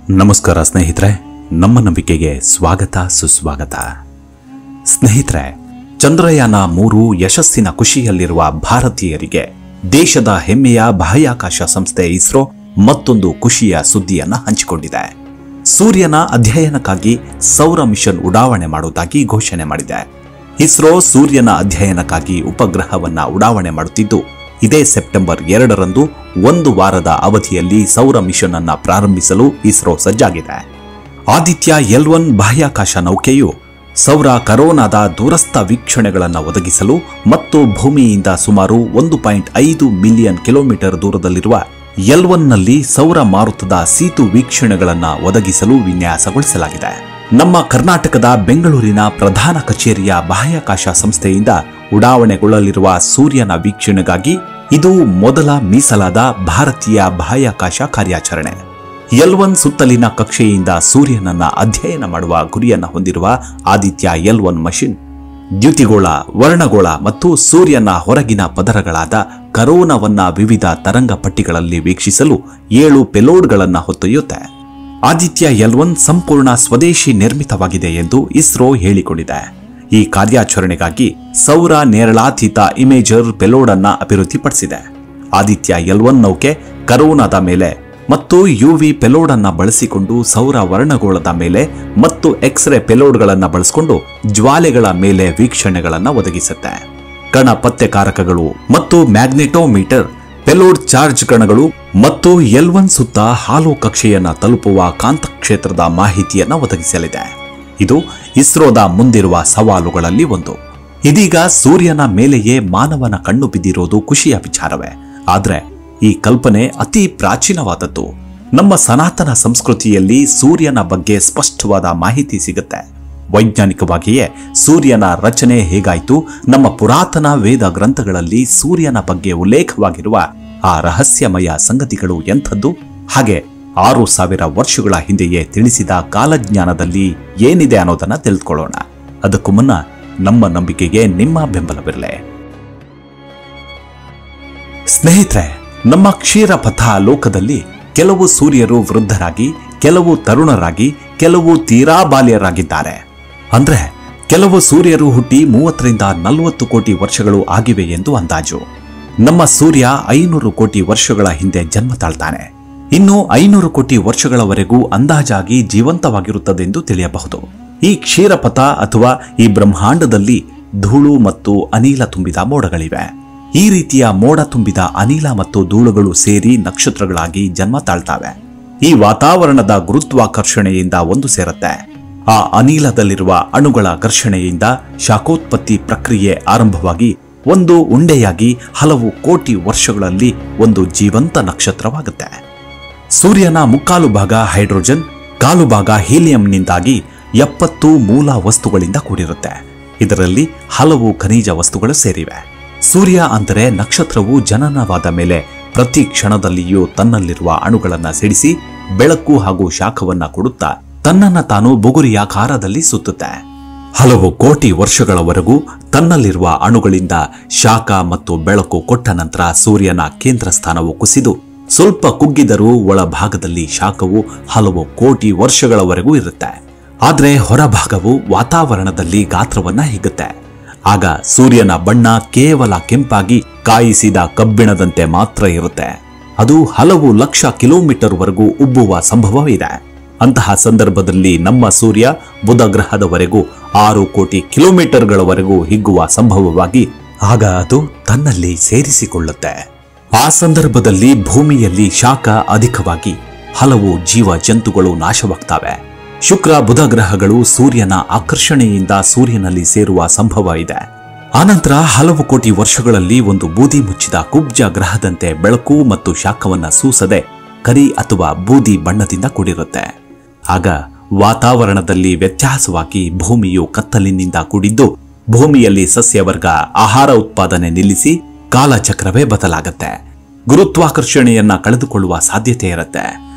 ನಮಸ್ಕಾರ ಸ್ನೇಹಿತರೆ, ನಮ್ಮ ನಂಬಿಕೆಗೆ ಸ್ವಾಗತ ಸುಸ್ವಾಗತ. ಸ್ನೇಹಿತರೆ, ಚಂದ್ರಯಾನ 3 ಯಶಸ್ಸಿನ ಖುಷಿಯಲ್ಲಿರುವ ಭಾರತೀಯರಿಗೆ ದೇಶದ ಹೆಮ್ಮೆಯ ಬಾಹ್ಯಾಕಾಶ ಸಂಸ್ಥೆ ಇಸ್ರೋ ಮತ್ತೊಂದು ಖುಷಿಯ ಸುದ್ದಿಯನ್ನ ಹಂಚಿಕೊಂಡಿದೆ. ಸೂರ್ಯನ ಅಧ್ಯಯನಕ್ಕಾಗಿ ಸೌರ ಮಿಷನ್ ಉಡಾವಣೆ ಮಾಡುವುದಾಗಿ ಘೋಷಣೆ ಮಾಡಿದೆ. ಇಸ್ರೋ ಸೂರ್ಯನ ಅಧ್ಯಯನಕ್ಕಾಗಿ ಉಪಗ್ರಹವನ್ನ ಉಡಾವಣೆ ಮಾಡುತ್ತಿದ್ದು, ಇದೇ ಸೆಪ್ಟೆಂಬರ್ 2ರಂದು 1 ವಾರದ ಅವಧಿಯಲ್ಲಿ ಸೌರ ಮಿಷನ್ ಅನ್ನ ಪ್ರಾರಂಭಿಸಲು ಇಸ್ರೋ ಸಜ್ಜಾಗಿದೆ. ಆದಿತ್ಯ L1 ಬಾಹ್ಯಾಕಾಶ ನೌಕೆಯು ಸೌರ ಕರೋನಾದ ದೂರಸ್ಥ ವೀಕ್ಷಣೆಗಳನ್ನು ಒದಗಿಸಲು ಮತ್ತು ಭೂಮಿಯಿಂದ ಸುಮಾರು 1.5 ಮಿಲಿಯನ್ ಕಿಲೋಮೀಟರ್ ದೂರದಲ್ಲಿರುವ L1ನಲ್ಲಿ ಸೌರ ಮಾರುತದ ಸೀತು ವೀಕ್ಷಣೆಗಳನ್ನು ಒದಗಿಸಲು ವಿನ್ಯಾಸಗೊಳಿಸಲಾಗಿದೆ. ನಮ್ಮ ಕರ್ನಾಟಕದ ಬೆಂಗಳೂರಿನ ಪ್ರಧಾನ ಕಚೇರಿಯ ಬಾಹ್ಯಾಕಾಶ ಸಂಸ್ಥೆಯಿಂದ ಉಡಾವಣೆಗೊಳ್ಳಲಿರುವ ಸೂರ್ಯನ ವೀಕ್ಷಣೆಗಾಗಿ ಇದು ಮೊದಲ ಮೀಸಲಾದ ಭಾರತೀಯ ಬಾಹ್ಯಾಕಾಶ ಕಾರ್ಯಾಚರಣೆ. L1 ಸುತ್ತಲಿನ ಕಕ್ಷೆಯಿಂದ ಸೂರ್ಯನನ್ನ ಅಧ್ಯಯನ ಮಾಡುವ ಗುರಿಯನ್ನು ಹೊಂದಿರುವ ಆದಿತ್ಯ L1 ಮಷಿನ್ ದ್ಯುತಿಗೋಳ, ವರ್ಣಗೋಳ ಮತ್ತು ಸೂರ್ಯನ ಹೊರಗಿನ ಪದರಗಳಾದ ಕರೋನವನ್ನ ವಿವಿಧ ತರಂಗ ಪಟ್ಟಿಗಳಲ್ಲಿ ವೀಕ್ಷಿಸಲು 7 ಪೆಲೋಡ್ಗಳನ್ನು ಹೊತ್ತೊಯ್ಯುತ್ತೆ. ಆದಿತ್ಯ L1 ಸಂಪೂರ್ಣ ಸ್ವದೇಶಿ ನಿರ್ಮಿತವಾಗಿದೆ ಎಂದು ಇಸ್ರೋ ಹೇಳಿಕೊಂಡಿದೆ. ಈ ಕಾರ್ಯಾಚರಣೆಗಾಗಿ ಸೌರ ನೇರಳಾತೀತ ಇಮೇಜರ್ ಪೆಲೋಡ್ ಅನ್ನ ಅಭಿವೃದ್ಧಿಪಡಿಸಿದೆ. ಆದಿತ್ಯ L1 ನೌಕೆ ಕರೋನಾದ ಮೇಲೆ ಮತ್ತು ಯುವಿ ಪೆಲೋಡ್ ಅನ್ನ ಬಳಸಿಕೊಂಡು ಸೌರ ವರ್ಣಗೋಳದ ಮೇಲೆ ಮತ್ತು ಎಕ್ಸ್ರೇ ಪೆಲೋಡ್ಗಳನ್ನು ಬಳಸಿಕೊಂಡು ಜ್ವಾಲೆಗಳ ಮೇಲೆ ವೀಕ್ಷಣೆಗಳನ್ನು ಒದಗಿಸುತ್ತೆ. ಕಣ ಪತ್ತೆಕಾರಕಗಳು ಮತ್ತು ಮ್ಯಾಗ್ನೆಟೋಮೀಟರ್, ಪೆಲೋಡ್ ಚಾರ್ಜ್ ಕಣಗಳು ಮತ್ತು L1 ಸುತ್ತ ಹಾಲು ಕಕ್ಷೆಯನ್ನ ತಲುಪುವ ಕಾಂತಕ್ಷೇತ್ರದ ಮಾಹಿತಿಯನ್ನ ಒದಗಿಸಲಿದೆ. ಇದು ಇಸ್ರೋದ ಮುಂದಿರುವ ಸವಾಲುಗಳಲ್ಲಿ ಒಂದು. ಇದೀಗ ಸೂರ್ಯನ ಮೇಲೆಯೇ ಮಾನವನ ಕಣ್ಣು ಬಿದ್ದಿರೋದು ಖುಷಿಯ ವಿಚಾರವೇ. ಆದ್ರೆ ಈ ಕಲ್ಪನೆ ಅತಿ ಪ್ರಾಚೀನವಾದದ್ದು. ನಮ್ಮ ಸನಾತನ ಸಂಸ್ಕೃತಿಯಲ್ಲಿ ಸೂರ್ಯನ ಬಗ್ಗೆ ಸ್ಪಷ್ಟವಾದ ಮಾಹಿತಿ ಸಿಗುತ್ತೆ. ವೈಜ್ಞಾನಿಕವಾಗಿಯೇ ಸೂರ್ಯನ ರಚನೆ ಹೇಗಾಯಿತು, ನಮ್ಮ ಪುರಾತನ ವೇದ ಗ್ರಂಥಗಳಲ್ಲಿ ಸೂರ್ಯನ ಬಗ್ಗೆ ಉಲ್ಲೇಖವಾಗಿರುವ ಆ ರಹಸ್ಯಮಯ ಸಂಗತಿಗಳು ಎಂಥದ್ದು, ಹಾಗೆ 6000 ವರ್ಷಗಳ ಹಿಂದೆಯೇ ತಿಳಿಸಿದ ಕಾಲಜ್ಞಾನದಲ್ಲಿ ಏನಿದೆ ಅನ್ನೋದನ್ನ ತಿಳಿದುಕೊಳ್ಳೋಣ. ಅದಕ್ಕೂ ಮುನ್ನ ನಮ್ಮ ನಂಬಿಕೆಗೆ ನಿಮ್ಮ ಬೆಂಬಲವಿರಲಿ. ಸ್ನೇಹಿತರೆ, ನಮ್ಮ ಕ್ಷೀರಪಥ ಲೋಕದಲ್ಲಿ ಕೆಲವು ಸೂರ್ಯರು ವೃದ್ಧರಾಗಿ, ಕೆಲವು ತರುಣರಾಗಿ, ಕೆಲವು ತೀರಾ ಬಾಲ್ಯರಾಗಿದ್ದಾರೆ. ಅಂದ್ರೆ ಕೆಲವು ಸೂರ್ಯರು ಹುಟ್ಟಿ 30 ರಿಂದ 40 ಕೋಟಿ ವರ್ಷಗಳು ಆಗಿವೆ ಎಂದು ಅಂದಾಜು. ನಮ್ಮ ಸೂರ್ಯ 500 ಕೋಟಿ ವರ್ಷಗಳ ಹಿಂದೆ ಜನ್ಮ ತಾಳ್ತಾನೆ. ಇನ್ನು 500 ಕೋಟಿ ವರ್ಷಗಳವರೆಗೂ ಅಂದಾಜಾಗಿ ಜೀವಂತವಾಗಿರುತ್ತದೆಂದು ತಿಳಿಯಬಹುದು. ಈ ಕ್ಷೀರಪಥ ಅಥವಾ ಈ ಬ್ರಹ್ಮಾಂಡದಲ್ಲಿ ಧೂಳು ಮತ್ತು ಅನಿಲ ತುಂಬಿದ ಮೋಡಗಳಿವೆ. ಈ ರೀತಿಯ ಮೋಡ ತುಂಬಿದ ಅನಿಲ ಮತ್ತು ಧೂಳುಗಳು ಸೇರಿ ನಕ್ಷತ್ರಗಳಾಗಿ ಜನ್ಮ ತಾಳ್ತಾವೆ. ಈ ವಾತಾವರಣದ ಗುರುತ್ವಾಕರ್ಷಣೆಯಿಂದ ಒಂದು ಸೇರುತ್ತೆ. ಆ ಅನಿಲದಲ್ಲಿರುವ ಅಣುಗಳ ಘರ್ಷಣೆಯಿಂದ ಶಾಖೋತ್ಪತ್ತಿ ಪ್ರಕ್ರಿಯೆ ಆರಂಭವಾಗಿ ಒಂದು ಉಂಡೆಯಾಗಿ ಹಲವು ಕೋಟಿ ವರ್ಷಗಳಲ್ಲಿ ಒಂದು ಜೀವಂತ ನಕ್ಷತ್ರವಾಗುತ್ತೆ. ಸೂರ್ಯನ ಮುಕ್ಕಾಲು ಭಾಗ ಹೈಡ್ರೋಜನ್, ಕಾಲು ಭಾಗ ಹೀಲಿಯಂನಿಂದಾಗಿ 70 ಮೂಲ ವಸ್ತುಗಳಿಂದ ಕೂಡಿರುತ್ತೆ. ಇದರಲ್ಲಿ ಹಲವು ಖನಿಜ ವಸ್ತುಗಳು ಸೇರಿವೆ. ಸೂರ್ಯ ಅಂದರೆ ನಕ್ಷತ್ರವು ಜನನವಾದ ಮೇಲೆ ಪ್ರತಿ ಕ್ಷಣದಲ್ಲಿಯೂ ತನ್ನಲ್ಲಿರುವ ಅಣುಗಳನ್ನು ಸಿಡಿಸಿ ಬೆಳಕು ಹಾಗೂ ಶಾಖವನ್ನ ಕೊಡುತ್ತಾ ತನ್ನನ್ನ ತಾನು ಬುಗುರಿಯಾಕಾರದಲ್ಲಿ ಸುತ್ತುತ್ತೆ. ಹಲವು ಕೋಟಿ ವರ್ಷಗಳವರೆಗೂ ತನ್ನಲ್ಲಿರುವ ಅಣುಗಳಿಂದ ಶಾಖ ಮತ್ತು ಬೆಳಕು ಕೊಟ್ಟ ನಂತರ ಸೂರ್ಯನ ಕೇಂದ್ರ ಸ್ಥಾನವು ಕುಸಿದು ಸ್ವಲ್ಪ ಕುಗ್ಗಿದರೂ ಒಳಭಾಗದಲ್ಲಿ ಶಾಖವು ಹಲವು ಕೋಟಿ ವರ್ಷಗಳವರೆಗೂ ಇರುತ್ತೆ. ಆದ್ರೆ ಹೊರಭಾಗವು ವಾತಾವರಣದಲ್ಲಿ ಗಾತ್ರವನ್ನ ಹಿಗ್ಗುತ್ತೆ. ಆಗ ಸೂರ್ಯನ ಬಣ್ಣ ಕೇವಲ ಕೆಂಪಾಗಿ ಕಾಯಿಸಿದ ಕಬ್ಬಿಣದಂತೆ ಮಾತ್ರ ಇರುತ್ತೆ. ಅದು ಹಲವು ಲಕ್ಷ ಕಿಲೋಮೀಟರ್ ವರೆಗೂ ಉಬ್ಬುವ ಸಂಭವವಿದೆ. ಅಂತಹ ಸಂದರ್ಭದಲ್ಲಿ ನಮ್ಮ ಸೂರ್ಯ ಬುಧ ಗ್ರಹದವರೆಗೂ 6 ಕೋಟಿ ಕಿಲೋಮೀಟರ್ಗಳವರೆಗೂ ಹಿಗ್ಗುವ ಸಂಭವವಾಗಿ ಆಗ ಅದು ತನ್ನಲ್ಲಿ ಸೇರಿಸಿಕೊಳ್ಳುತ್ತೆ. ಆ ಸಂದರ್ಭದಲ್ಲಿ ಭೂಮಿಯಲ್ಲಿ ಶಾಖ ಅಧಿಕವಾಗಿ ಹಲವು ಜೀವ ಜಂತುಗಳು ನಾಶವಾಗ್ತವೆ. ಶುಕ್ರ, ಬುಧ ಗ್ರಹಗಳು ಸೂರ್ಯನ ಆಕರ್ಷಣೆಯಿಂದ ಸೂರ್ಯನಲ್ಲಿ ಸೇರುವ ಸಂಭವ ಇದೆ. ಆನಂತರ ಹಲವು ಕೋಟಿ ವರ್ಷಗಳಲ್ಲಿ ಒಂದು ಬೂದಿ ಮುಚ್ಚಿದ ಕುಬ್ಜ ಗ್ರಹದಂತೆ ಬೆಳಕು ಮತ್ತು ಶಾಖವನ್ನ ಸೂಸದೆ ಕರಿ ಅಥವಾ ಬೂದಿ ಬಣ್ಣದಿಂದ ಕೂಡಿರುತ್ತೆ. ಆಗ ವಾತಾವರಣದಲ್ಲಿ ವ್ಯತ್ಯಾಸವಾಗಿ ಭೂಮಿಯು ಕತ್ತಲಿನಿಂದ ಕೂಡಿದ್ದು ಭೂಮಿಯಲ್ಲಿ ಸಸ್ಯವರ್ಗ ಆಹಾರ ಉತ್ಪಾದನೆ ನಿಲ್ಲಿಸಿ ಕಾಲಚಕ್ರವೇ ಬದಲಾಗುತ್ತೆ. ಗುರುತ್ವಾಕರ್ಷಣೆಯನ್ನ ಕಳೆದುಕೊಳ್ಳುವ ಸಾಧ್ಯತೆ ಇರುತ್ತೆ.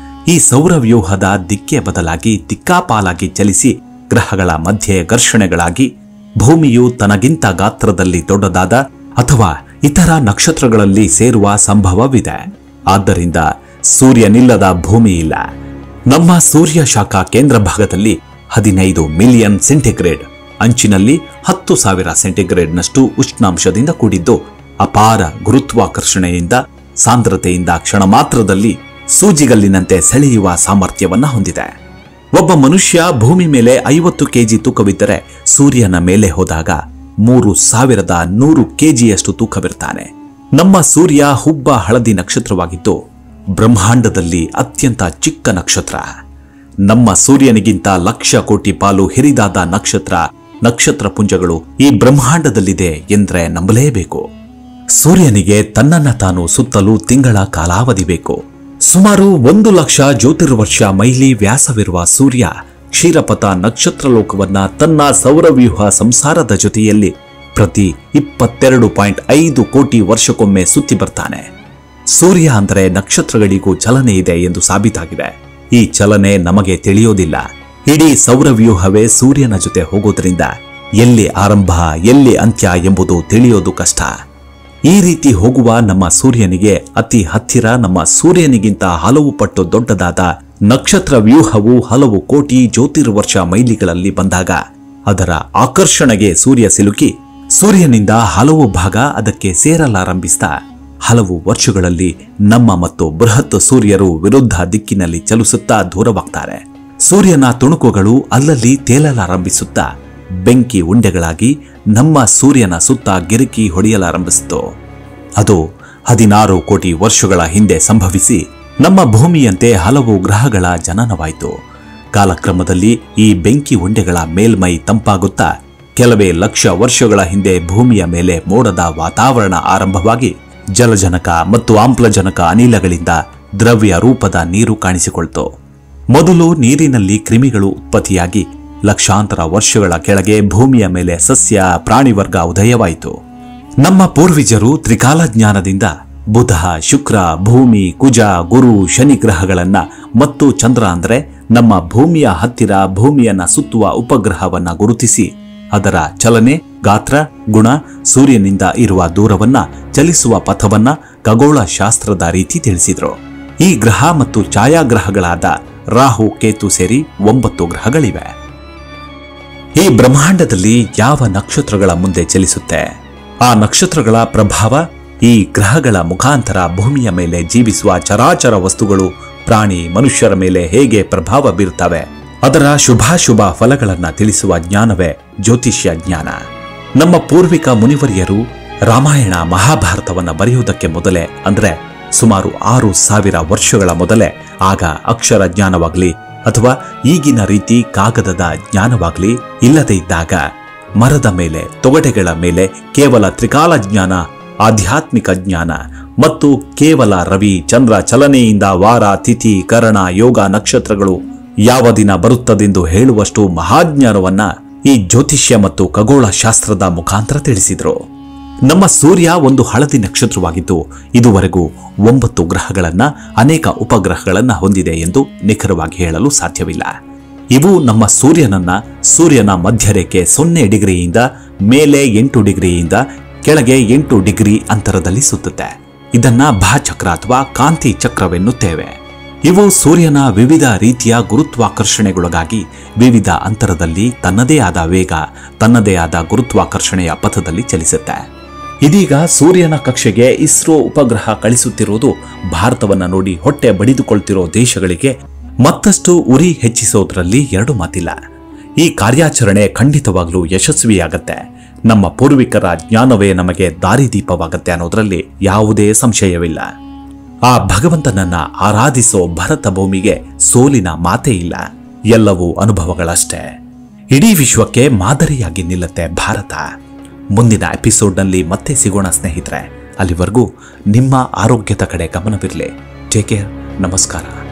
ಈ ಸೌರವ್ಯೂಹದ ದಿಕ್ಕೆ ಬದಲಾಗಿ ದಿಕ್ಕಾಪಾಲಾಗಿ ಚಲಿಸಿ ಗ್ರಹಗಳ ಮಧ್ಯೆ ಘರ್ಷಣೆಗಳಾಗಿ ಭೂಮಿಯು ತನಗಿಂತ ಗಾತ್ರದಲ್ಲಿ ದೊಡ್ಡದಾದ ಅಥವಾ ಇತರ ನಕ್ಷತ್ರಗಳಲ್ಲಿ ಸೇರುವ ಸಂಭವವಿದೆ. ಆದ್ದರಿಂದ ಸೂರ್ಯನಿಲ್ಲದ ಭೂಮಿ ಇಲ್ಲ. ನಮ್ಮ ಸೂರ್ಯ ಶಾಖಾ ಕೇಂದ್ರ ಭಾಗದಲ್ಲಿ 15 ಮಿಲಿಯನ್ ಸೆಂಟಿಗ್ರೇಡ್, ಅಂಚಿನಲ್ಲಿ 10,000 ಸೆಂಟಿಗ್ರೇಡ್ನಷ್ಟು ಉಷ್ಣಾಂಶದಿಂದ ಕೂಡಿದ್ದು ಅಪಾರ ಗುರುತ್ವಾಕರ್ಷಣೆಯಿಂದ ಸಾಂದ್ರತೆಯಿಂದ ಕ್ಷಣ ಮಾತ್ರದಲ್ಲಿ ಸೂಜಿಗಲ್ಲಿನಂತೆ ಸೆಳೆಯುವ ಸಾಮರ್ಥ್ಯವನ್ನ ಹೊಂದಿದೆ. ಒಬ್ಬ ಮನುಷ್ಯ ಭೂಮಿ ಮೇಲೆ 50 ಕೆಜಿ ತೂಕವಿದ್ದರೆ ಸೂರ್ಯನ ಮೇಲೆ ಹೋದಾಗ 3,100 ಕೆಜಿಯಷ್ಟು ತೂಕವಿರ್ತಾನೆ. ನಮ್ಮ ಸೂರ್ಯ ಹುಬ್ಬ ಹಳದಿ ನಕ್ಷತ್ರವಾಗಿದ್ದು ಬ್ರಹ್ಮಾಂಡದಲ್ಲಿ ಅತ್ಯಂತ ಚಿಕ್ಕ ನಕ್ಷತ್ರ. ನಮ್ಮ ಸೂರ್ಯನಿಗಿಂತ ಲಕ್ಷ ಕೋಟಿ ಪಾಲು ಹಿರಿದಾದ ನಕ್ಷತ್ರ ಪುಂಜಗಳು ಈ ಬ್ರಹ್ಮಾಂಡದಲ್ಲಿದೆ ಎಂದ್ರೆ ನಂಬಲೇಬೇಕು. ಸೂರ್ಯನಿಗೆ ತನ್ನನ್ನ ತಾನು ಸುತ್ತಲೂ ತಿಂಗಳ ಕಾಲಾವಧಿ ಬೇಕು. ಸುಮಾರು 1,00,000 ಜ್ಯೋತಿರ್ವರ್ಷ ಮೈಲಿ ವ್ಯಾಸವಿರುವ ಸೂರ್ಯ ಕ್ಷೀರಪಥ ನಕ್ಷತ್ರಲೋಕವನ್ನ ತನ್ನ ಸೌರವ್ಯೂಹ ಸಂಸಾರದ ಜೊತೆಯಲ್ಲಿ ಪ್ರತಿ 22.5 ಕೋಟಿ ವರ್ಷಕ್ಕೊಮ್ಮೆ ಸುತ್ತಿ ಬರ್ತಾನೆ. ಸೂರ್ಯ ಅಂದರೆ ನಕ್ಷತ್ರಗಳಿಗೂ ಚಲನೆ ಇದೆ ಎಂದು ಸಾಬೀತಾಗಿದೆ. ಈ ಚಲನೆ ನಮಗೆ ತಿಳಿಯೋದಿಲ್ಲ. ಇಡೀ ಸೌರವ್ಯೂಹವೇ ಸೂರ್ಯನ ಜೊತೆ ಹೋಗೋದ್ರಿಂದ ಎಲ್ಲಿ ಆರಂಭ ಎಲ್ಲಿ ಅಂತ್ಯ ಎಂಬುದು ತಿಳಿಯೋದು ಕಷ್ಟ. ಈ ರೀತಿ ಹೋಗುವ ನಮ್ಮ ಸೂರ್ಯನಿಗೆ ಅತಿ ಹತ್ತಿರ ನಮ್ಮ ಸೂರ್ಯನಿಗಿಂತ ಹಲವು ಪಟ್ಟು ದೊಡ್ಡದಾದ ನಕ್ಷತ್ರ ವ್ಯೂಹವು ಹಲವು ಕೋಟಿ ಜ್ಯೋತಿರ್ವರ್ಷ ಮೈಲಿಗಳಲ್ಲಿ ಬಂದಾಗ ಅದರ ಆಕರ್ಷಣೆಗೆ ಸೂರ್ಯ ಸಿಲುಕಿ ಸೂರ್ಯನಿಂದ ಹಲವು ಭಾಗ ಅದಕ್ಕೆ ಸೇರಲಾರಂಭಿಸಿದ ಹಲವು ವರ್ಷಗಳಲ್ಲಿ ನಮ್ಮ ಮತ್ತು ಬೃಹತ್ ಸೂರ್ಯರು ವಿರುದ್ಧ ದಿಕ್ಕಿನಲ್ಲಿ ಚಲಿಸುತ್ತಾ ದೂರವಾಗ್ತಾರೆ. ಸೂರ್ಯನ ತುಣುಕುಗಳು ಅಲ್ಲಲ್ಲಿ ತೇಲಲಾರಂಭಿಸುತ್ತಾ ಬೆಂಕಿ ಉಂಡೆಗಳಾಗಿ ನಮ್ಮ ಸೂರ್ಯನ ಸುತ್ತ ಗಿರಿಕಿ ಹೊಡೆಯಲಾರಂಭಿಸಿತು. ಅದು 16 ಕೋಟಿ ವರ್ಷಗಳ ಹಿಂದೆ ಸಂಭವಿಸಿ ನಮ್ಮ ಭೂಮಿಯಂತೆ ಹಲವು ಗ್ರಹಗಳ ಜನನವಾಯಿತು. ಕಾಲಕ್ರಮದಲ್ಲಿ ಈ ಬೆಂಕಿ ಉಂಡೆಗಳ ಮೇಲ್ಮೈ ತಂಪಾಗುತ್ತಾ ಕೆಲವೇ ಲಕ್ಷ ವರ್ಷಗಳ ಹಿಂದೆ ಭೂಮಿಯ ಮೇಲೆ ಮೋಡದ ವಾತಾವರಣ ಆರಂಭವಾಗಿ ಜಲಜನಕ ಮತ್ತು ಆಮ್ಲಜನಕ ಅನಿಲಗಳಿಂದ ದ್ರವ್ಯ ರೂಪದ ನೀರು ಕಾಣಿಸಿಕೊಳ್ತು. ಮೊದಲು ನೀರಿನಲ್ಲಿ ಕ್ರಿಮಿಗಳು ಉತ್ಪತ್ತಿಯಾಗಿ ಲಕ್ಷಾಂತರ ವರ್ಷಗಳ ಕೆಳಗೆ ಭೂಮಿಯ ಮೇಲೆ ಸಸ್ಯ ಪ್ರಾಣಿವರ್ಗ ಉದಯವಾಯಿತು. ನಮ್ಮ ಪೂರ್ವಜರು ತ್ರಿಕಾಲಜ್ಞಾನದಿಂದ ಬುಧ, ಶುಕ್ರ, ಭೂಮಿ, ಕುಜ, ಗುರು, ಶನಿ ಗ್ರಹಗಳನ್ನ ಮತ್ತು ಚಂದ್ರ ಅಂದ್ರೆ ನಮ್ಮ ಭೂಮಿಯ ಹತ್ತಿರ ಭೂಮಿಯನ್ನ ಸುತ್ತುವ ಉಪಗ್ರಹವನ್ನ ಗುರುತಿಸಿ ಅದರ ಚಲನೆ, ಗಾತ್ರ, ಗುಣ, ಸೂರ್ಯನಿಂದ ಇರುವ ದೂರವನ್ನ, ಚಲಿಸುವ ಪಥವನ್ನ ಖಗೋಳ ಶಾಸ್ತ್ರದ ರೀತಿ ತಿಳಿಸಿದ್ರು. ಈ ಗ್ರಹ ಮತ್ತು ಛಾಯಾಗ್ರಹಗಳಾದ ರಾಹು, ಕೇತು ಸೇರಿ 9 ಗ್ರಹಗಳಿವೆ. ಈ ಬ್ರಹ್ಮಾಂಡದಲ್ಲಿ ಯಾವ ನಕ್ಷತ್ರಗಳ ಮುಂದೆ ಚಲಿಸುತ್ತೆ, ಆ ನಕ್ಷತ್ರಗಳ ಪ್ರಭಾವ ಈ ಗ್ರಹಗಳ ಮುಖಾಂತರ ಭೂಮಿಯ ಮೇಲೆ ಜೀವಿಸುವ ಚರಾಚರ ವಸ್ತುಗಳು, ಪ್ರಾಣಿ, ಮನುಷ್ಯರ ಮೇಲೆ ಹೇಗೆ ಪ್ರಭಾವ ಬೀರುತ್ತವೆ, ಅದರ ಶುಭಾಶುಭ ಫಲಗಳನ್ನ ತಿಳಿಸುವ ಜ್ಞಾನವೇ ಜ್ಯೋತಿಷ್ಯ ಜ್ಞಾನ. ನಮ್ಮ ಪೂರ್ವಿಕ ಮುನಿವರಿಯರು ರಾಮಾಯಣ ಮಹಾಭಾರತವನ್ನ ಬರೆಯುವುದಕ್ಕೆ ಮೊದಲೇ ಅಂದ್ರೆ ಸುಮಾರು 6,000 ವರ್ಷಗಳ ಮೊದಲೇ ಆಗ ಅಕ್ಷರ ಜ್ಞಾನವಾಗ್ಲಿ ಅಥವಾ ಈಗಿನ ರೀತಿ ಕಾಗದದ ಜ್ಞಾನವಾಗ್ಲಿ ಇಲ್ಲದೆ ಇದ್ದಾಗ ಮರದ ಮೇಲೆ, ತೊಗಟೆಗಳ ಮೇಲೆ ಕೇವಲ ತ್ರಿಕಾಲ ಜ್ಞಾನ, ಆಧ್ಯಾತ್ಮಿಕ ಜ್ಞಾನ ಮತ್ತು ಕೇವಲ ರವಿ ಚಂದ್ರ ಚಲನೆಯಿಂದ ವಾರ, ತಿಥಿ, ಕರಣ, ಯೋಗ, ನಕ್ಷತ್ರಗಳು ಯಾವ ದಿನ ಬರುತ್ತದೆಂದು ಹೇಳುವಷ್ಟು ಮಹಾಜ್ಞಾನವನ್ನ ಈ ಜ್ಯೋತಿಷ್ಯ ಮತ್ತು ಖಗೋಳ ಶಾಸ್ತ್ರದ ಮುಖಾಂತರ ತಿಳಿಸಿದ್ರು. ನಮ್ಮ ಸೂರ್ಯ ಒಂದು ಹಳದಿ ನಕ್ಷತ್ರವಾಗಿದ್ದು ಇದುವರೆಗೂ 9 ಗ್ರಹಗಳನ್ನ, ಅನೇಕ ಉಪಗ್ರಹಗಳನ್ನ ಹೊಂದಿದೆ ಎಂದು ನಿಖರವಾಗಿ ಹೇಳಲು ಸಾಧ್ಯವಿಲ್ಲ. ಇವು ನಮ್ಮ ಸೂರ್ಯನ ಮಧ್ಯರೇಖೆ 0 ಡಿಗ್ರಿಯಿಂದ ಮೇಲೆ 8 ಡಿಗ್ರಿಯಿಂದ ಕೆಳಗೆ 8 ಡಿಗ್ರಿ ಅಂತರದಲ್ಲಿ ಸುತ್ತುತ್ತೆ. ಇದನ್ನ ಭಾಚಕ್ರ ಅಥವಾ ಕಾಂತಿ ಚಕ್ರವೆನ್ನುತ್ತೇವೆ. ಇವು ಸೂರ್ಯನ ವಿವಿಧ ರೀತಿಯ ಗುರುತ್ವಾಕರ್ಷಣೆಗೊಳಗಾಗಿ ವಿವಿಧ ಅಂತರದಲ್ಲಿ ತನ್ನದೇ ಆದ ವೇಗ, ತನ್ನದೇ ಆದ ಗುರುತ್ವಾಕರ್ಷಣೆಯ ಪಥದಲ್ಲಿ ಚಲಿಸುತ್ತೆ. ಇದೀಗ ಸೂರ್ಯನ ಕಕ್ಷೆಗೆ ಇಸ್ರೋ ಉಪಗ್ರಹ ಕಳಿಸುತ್ತಿರುವುದು ಭಾರತವನ್ನ ನೋಡಿ ಹೊಟ್ಟೆ ಬಡಿದುಕೊಳ್ತಿರೋ ದೇಶಗಳಿಗೆ ಮತ್ತಷ್ಟು ಉರಿ ಹೆಚ್ಚಿಸೋದ್ರಲ್ಲಿ 2 ಮಾತಿಲ್ಲ. ಈ ಕಾರ್ಯಾಚರಣೆ ಖಂಡಿತವಾಗ್ಲೂ ಯಶಸ್ವಿಯಾಗತ್ತೆ. ನಮ್ಮ ಪೂರ್ವಿಕರ ಜ್ಞಾನವೇ ನಮಗೆ ದಾರಿದೀಪವಾಗತ್ತೆ ಅನ್ನೋದ್ರಲ್ಲಿ ಯಾವುದೇ ಸಂಶಯವಿಲ್ಲ. ಆ ಭಗವಂತನನ್ನ ಆರಾಧಿಸೋ ಭರತ ಭೂಮಿಗೆ ಸೋಲಿನ ಮಾತೇ ಇಲ್ಲ. ಎಲ್ಲವೂ ಅನುಭವಗಳಷ್ಟೇ. ಇಡೀ ವಿಶ್ವಕ್ಕೆ ಮಾದರಿಯಾಗಿ ನಿಲ್ಲುತ್ತೆ ಭಾರತ. ಮುಂದಿನ ಎಪಿಸೋಡ್ನಲ್ಲಿ ಮತ್ತೆ ಸಿಗೋಣ ಸ್ನೇಹಿತರೆ. ಅಲ್ಲಿವರೆಗೂ ನಿಮ್ಮ ಆರೋಗ್ಯದ ಕಡೆ ಗಮನವಿರಲಿ. Take care. ನಮಸ್ಕಾರ.